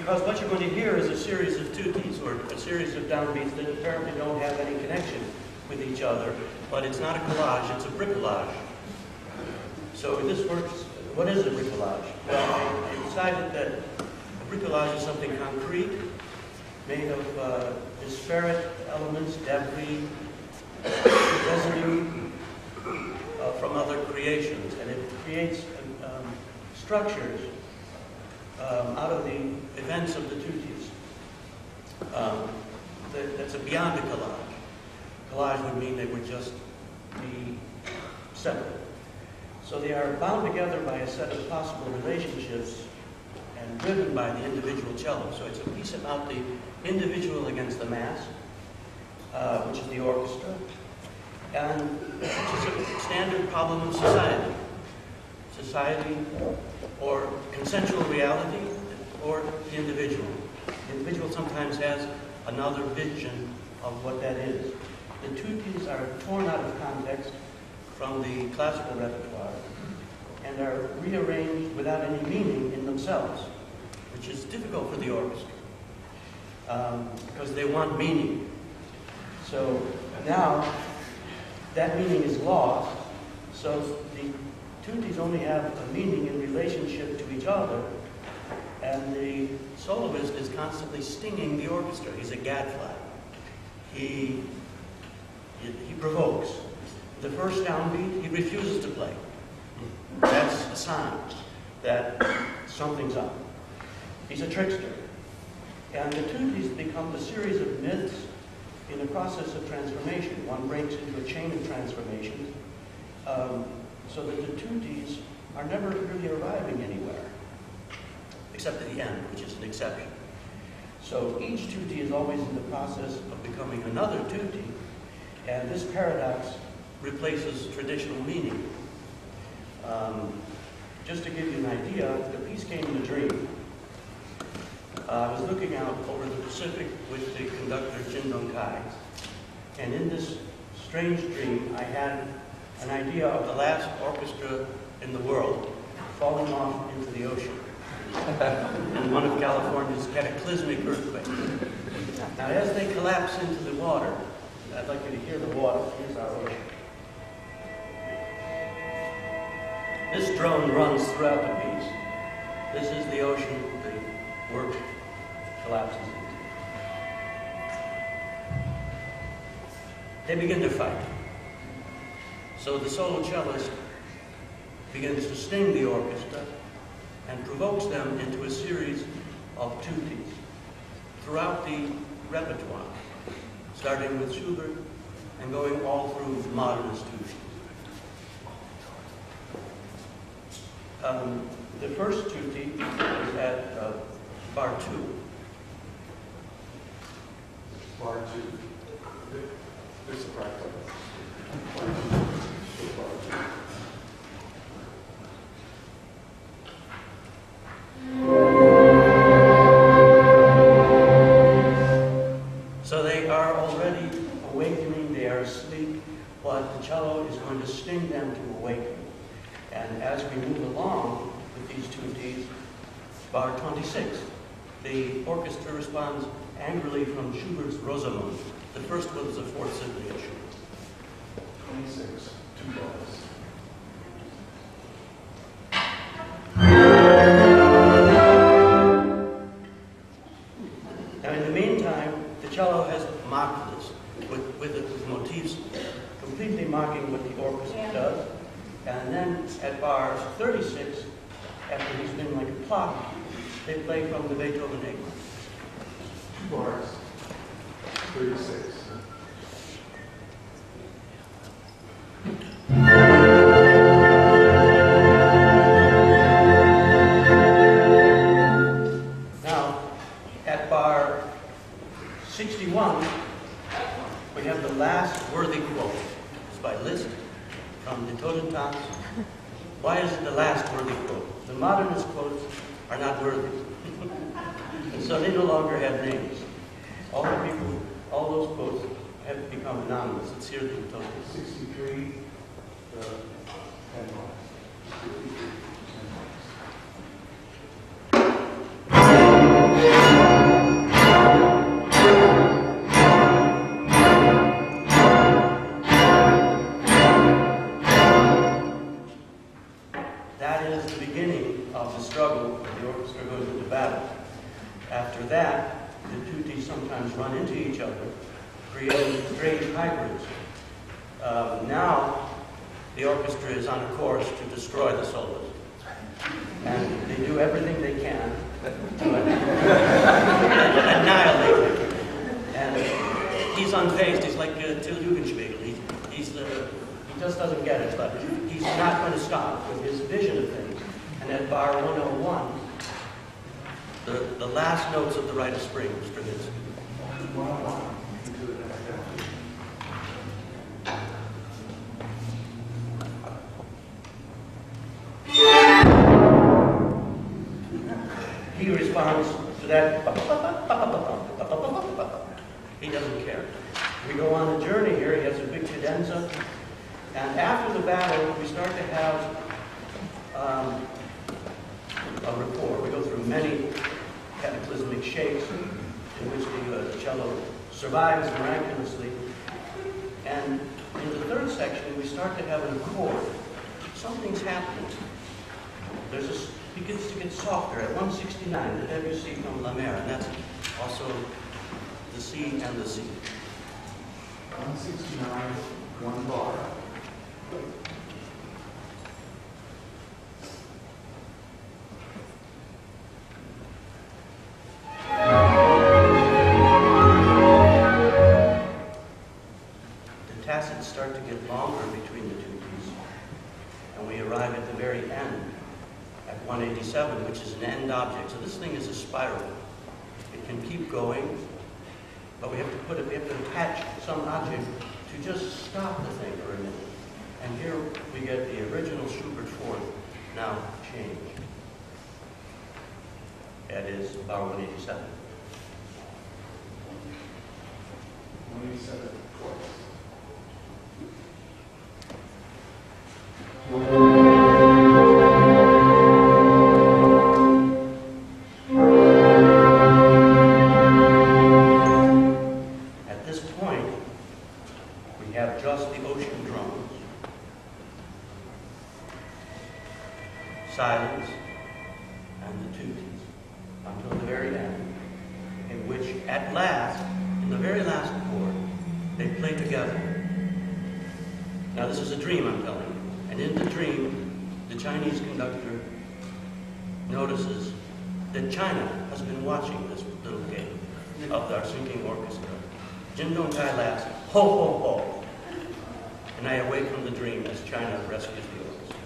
because what you're going to hear is a series of tutis, or a series of downbeats that apparently don't have any connection with each other. But it's not a collage, it's a bricolage. So this works. What is a bricolage? Well, I decided that a bricolage is something concrete, made of disparate elements, debris, residue from other creations, and it creates structures out of the events of the tutis. That's beyond a collage. Collage would mean they would just be separate. So they are bound together by a set of possible relationships and driven by the individual cello. So it's a piece about the individual against the mass, which is the orchestra, and which is a standard problem of society. Society, or consensual reality, or the individual. The individual sometimes has another vision of what that is. The tutis are torn out of context from the classical repertoire and are rearranged without any meaning in themselves, which is difficult for the orchestra because they want meaning. So now that meaning is lost, so the tutis only have a meaning in relationship to each other, and the soloist is constantly stinging the orchestra. He's a gadfly. He provokes. The first downbeat, he refuses to play. That's a sign that something's up. He's a trickster. And the tutis become the series of myths in a process of transformation. One breaks into a chain of transformations, so that the tutis are never really arriving anywhere, except at the end, which is an exception. So each tutti is always in the process of becoming another tutti, and this paradox replaces traditional meaning. Just to give you an idea, the piece came in a dream. I was looking out over the Pacific with the conductor Jin Dong Kai, and in this strange dream, I had an idea of the last orchestra in the world falling off into the ocean in one of California's cataclysmic earthquakes. Now, as they collapse into the water, I'd like you to hear the water. Here's our ocean. This drone runs throughout the piece. This is the ocean the work collapses into. They begin to fight. So the solo cellist begins to sting the orchestra and provokes them into a series of tutis throughout the repertoire, starting with Schubert and going all through modernist tutis. The first tutti is at bar 2. Bar 2. There's a practice. So they are already awakening, they are asleep, but the cello is going to sting them to awaken. And as we move along with these tutis, bar 26, the orchestra responds angrily from Schubert's Rosamunde. The first one is the Fourth Symphony of Schubert. 26, 2 bars. Now, in the meantime, the cello has mocked this with motifs completely mocking what the orchestra does. And then at bar 36, after he's been like a plot, they play from the Beethoven Eight. 2 bars. 36. Now, at bar 61, we have the last worthy quote. It's by Liszt from the Totentanz. Why is it the last worthy quote? The modernist quotes are not worthy. And so they no longer have names. All the people, all those quotes have become anonymous. It's here in the Totentanz. 63, 10 bars. 63, 10 bars. strange hybrids. Now, the orchestra is on a course to destroy the solos. And they do everything they can to annihilate him. And he's unfazed. He's like Till Jugenspiegel. He just doesn't get it, but he's not going to stop with his vision of things. And at bar 101, the last notes of the Rite of Spring, Stravinsky. He responds to that. He doesn't care. We go on a journey here. He has a big cadenza. And after the battle, we start to have a rapport. We go through many cataclysmic shakes in which the cello survives miraculously. And in the third section, we start to have an accord. Something's happening. It begins to get softer at 169, the Debussy from La Mer, and that's also the C and the C. 169, one bar. The tacits start to get longer between the two pieces, and we arrive at the very end at 187, which is an end object. So this thing is a spiral. It can keep going, but we have to attach some object to just stop the thing for a minute. And here we get the original Schubert fourth now changed. That is bar 187. 187 twice. At this point, we have just the ocean drums, silence, and the tutti until the very end, in which at last, in the very last chord, they play together. Now this is a dream, I'm telling you. And in the dream, the Chinese conductor notices that China has been watching this little game of our sinking orchestra. Jin Dong Kai laughs, ho, ho, ho. And I awake from the dream as China rescues the orchestra.